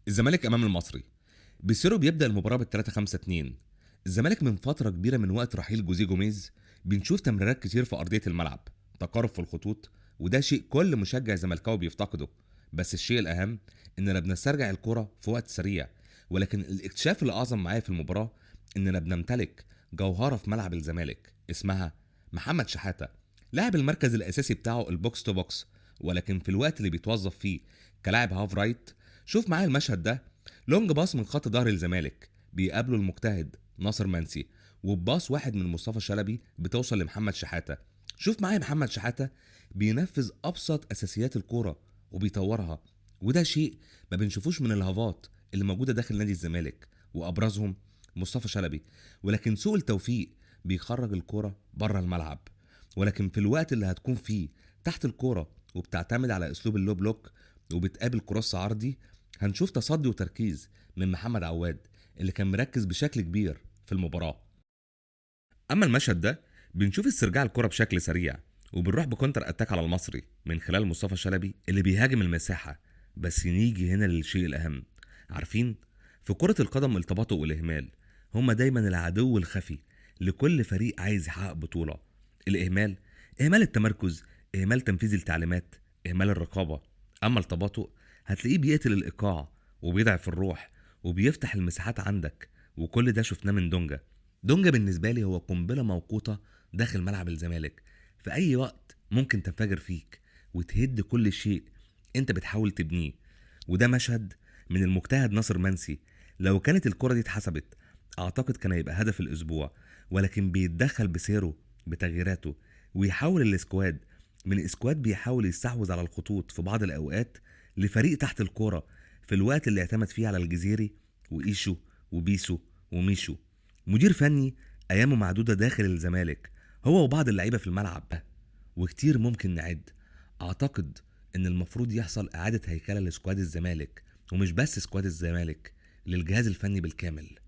الزمالك امام المصري. بيسيرو بيبدا المباراه بال 3-5-2. الزمالك من فتره كبيره من وقت رحيل جوزيه جوميز بنشوف تمريرات كتير في ارضيه الملعب، تقارب في الخطوط، وده شيء كل مشجع زملكاوي بيفتقده. بس الشيء الاهم اننا بنسترجع الكره في وقت سريع. ولكن الاكتشاف الاعظم معايا في المباراه اننا بنمتلك جوهره في ملعب الزمالك اسمها محمد شحاته. لاعب المركز الاساسي بتاعه البوكس تو بوكس، ولكن في الوقت اللي بيتوظف فيه كلاعب هاف رايت. شوف معايا المشهد ده. لونج باص من خط ظهر الزمالك بيقابله المجتهد ناصر منسي، وباص واحد من مصطفى شلبي بتوصل لمحمد شحاته. شوف معايا محمد شحاته بينفذ ابسط اساسيات الكوره وبيطورها، وده شيء ما بنشوفوش من الهافات اللي موجوده داخل نادي الزمالك، وابرزهم مصطفى شلبي. ولكن سوء التوفيق بيخرج الكوره بره الملعب. ولكن في الوقت اللي هتكون فيه تحت الكوره وبتعتمد على اسلوب اللو بلوك وبتقابل كروس عرضي، هنشوف تصدي وتركيز من محمد عواد اللي كان مركز بشكل كبير في المباراة. اما المشهد ده بنشوف استرجاع الكرة بشكل سريع، وبنروح بكونتر اتاك على المصري من خلال مصطفى شلبي اللي بيهاجم المساحة. بس نيجي هنا للشيء الاهم. عارفين، في كرة القدم التباطؤ والاهمال هما دايما العدو الخفي لكل فريق عايز يحقق بطولة. الاهمال، اهمال التمركز، اهمال تنفيذ التعليمات، اهمال الرقابة. اما التباطؤ هتلاقيه بيقتل الايقاع وبيضعف الروح وبيفتح المساحات عندك. وكل ده شفناه من دونجا. دونجا بالنسبة لي هو قنبلة موقوتة داخل ملعب الزمالك. في أي وقت ممكن تنفجر فيك وتهد كل شيء أنت بتحاول تبنيه. وده مشهد من المجتهد ناصر منسي. لو كانت الكرة دي اتحسبت أعتقد كان هيبقى هدف الأسبوع، ولكن بيتدخل بسيره بتغييراته ويحول الاسكواد من اسكواد بيحاول يستحوذ على الخطوط في بعض الأوقات لفريق تحت الكرة في الوقت اللي اعتمد فيه على الجزيري وإيشو وبيسو وميشو. مدير فني ايامه معدوده داخل الزمالك، هو وبعض اللعيبه في الملعب، وكتير ممكن نعد. اعتقد ان المفروض يحصل اعاده هيكله لسكواد الزمالك، ومش بس سكواد الزمالك، للجهاز الفني بالكامل.